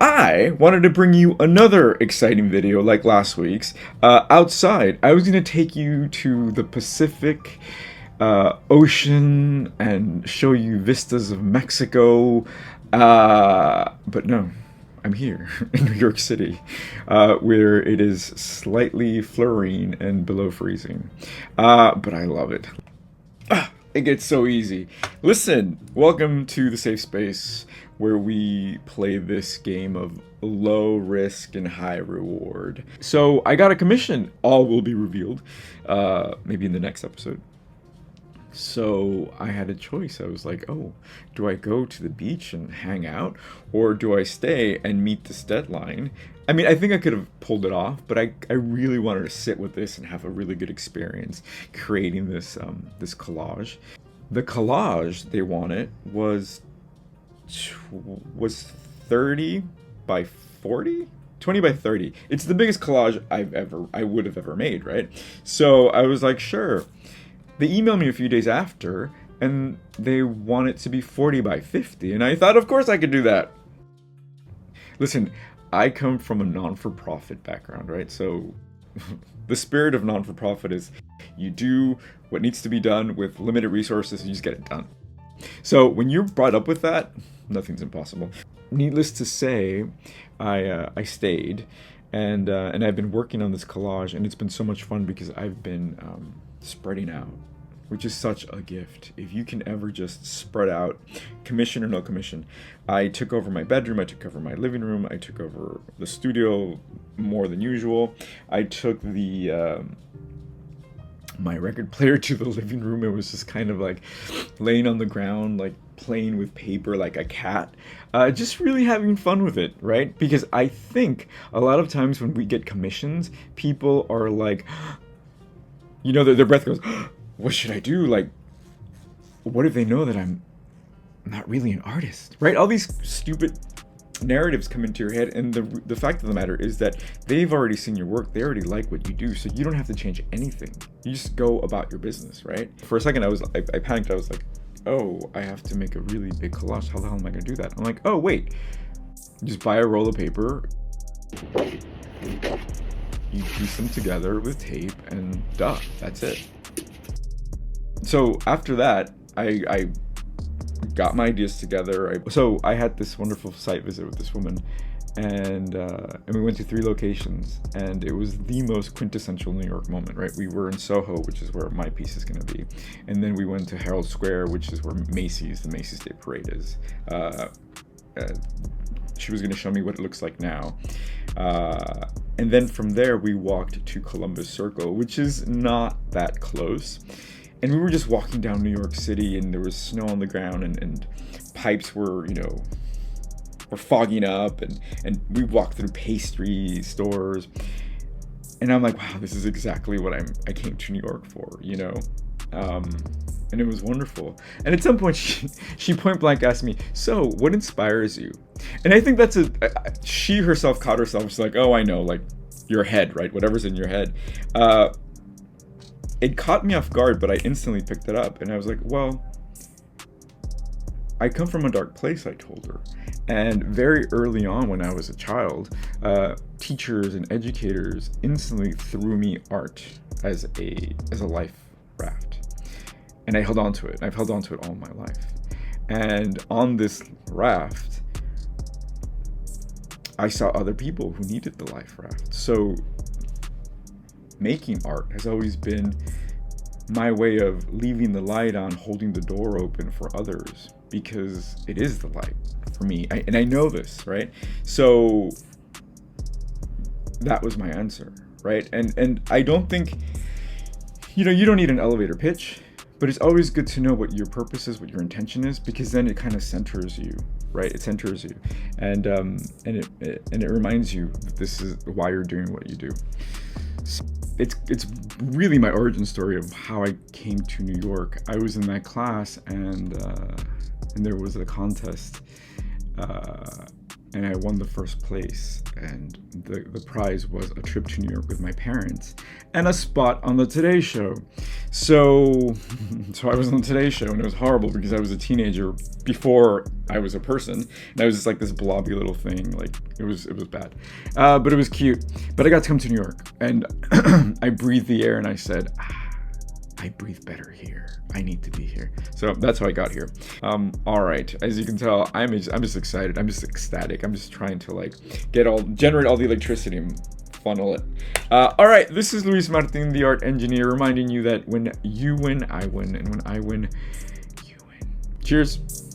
I wanted to bring you another exciting video like last week's. Outside, I was going to take you to the Pacific Ocean and show you vistas of Mexico. But no, I'm here in New York City, where it is slightly flurrying and below freezing. But I love it. It gets so easy. Listen, welcome to the safe space where we play this game of low risk and high reward. So I got a commission. All will be revealed, maybe in the next episode. So I had a choice. I was like, oh, do I go to the beach and hang out, or do I stay and meet this deadline? I mean, I think I could have pulled it off, but I really wanted to sit with this and have a really good experience creating this this collage. The collage they wanted was 30 by 40? 20 by 30. It's the biggest collage I would have ever made, right? So I was like, sure. They emailed me a few days after, and they want it to be 40 by 50, and I thought, of course I could do that. Listen, I come from a non-for-profit background, right? So the spirit of non-for-profit is you do what needs to be done with limited resources, and you just get it done. So when you're brought up with that, nothing's impossible. Needless to say, I stayed, and I've been working on this collage, and it's been so much fun because I've been spreading out, which is such a gift. If you can ever just spread out, commission or no commission. I took over my bedroom, I took over my living room, I took over the studio more than usual. I took the my record player to the living room. It was just kind of like laying on the ground, like playing with paper like a cat. Just really having fun with it, right? Because I think a lot of times when we get commissions, people are like, you know, their breath goes, what should I do? Like, what if they know that I'm not really an artist, right? All these stupid narratives come into your head, and the fact of the matter is that they've already seen your work. They already like what you do, so you don't have to change anything. You just go about your business, right? For a second, I panicked. I was like, oh, I have to make a really big collage. How the hell am I gonna do that? I'm like, oh wait, you just buy a roll of paper, you piece them together with tape, and duh, that's it. So after that, I got my ideas together. So I had this wonderful site visit with this woman, and we went to 3 locations, and it was the most quintessential New York moment, right? We were in Soho, which is where my piece is going to be, and then we went to Herald Square, which is where the Macy's Day Parade is. She was going to show me what it looks like now. And then from there, we walked to Columbus Circle, which is not that close. And we were just walking down New York City, and there was snow on the ground, and pipes were, were fogging up, and we walked through pastry stores. And I'm like, wow, this is exactly what I came to New York for, and it was wonderful. And at some point, she point blank asked me, so what inspires you? And I think that's she herself caught herself. She's like, oh, I know, like your head, right? Whatever's in your head. It caught me off guard, but I instantly picked it up. And I was like, well, I come from a dark place, I told her. And very early on when I was a child, teachers and educators instantly threw me art as a life raft. And I held on to it. I've held on to it all my life. And on this raft, I saw other people who needed the life raft. So making art has always been my way of leaving the light on, holding the door open for others, because it is the light for me. And I know this, right? So that was my answer, right? And I don't think, you don't need an elevator pitch, but it's always good to know what your purpose is, what your intention is, because then it kind of centers you, right? It centers you, and it reminds you that this is why you're doing what you do. So it's really my origin story of how I came to New York. I was in that class, and there was a contest and I won the first place, and the prize was a trip to New York with my parents and a spot on the Today Show. So I was on the Today Show, and it was horrible because I was a teenager before I was a person, and I was just like this blobby little thing. Like it was bad, but it was cute. But I got to come to New York, and I breathed the air, and I said, I breathe better here. I need to be here. So that's how I got here. All right. As you can tell, I'm just excited. I'm just ecstatic. I'm just trying to like generate all the electricity and funnel it. All right. This is Luis Martin, the art engineer, reminding you that when you win, I win, and when I win, you win. Cheers.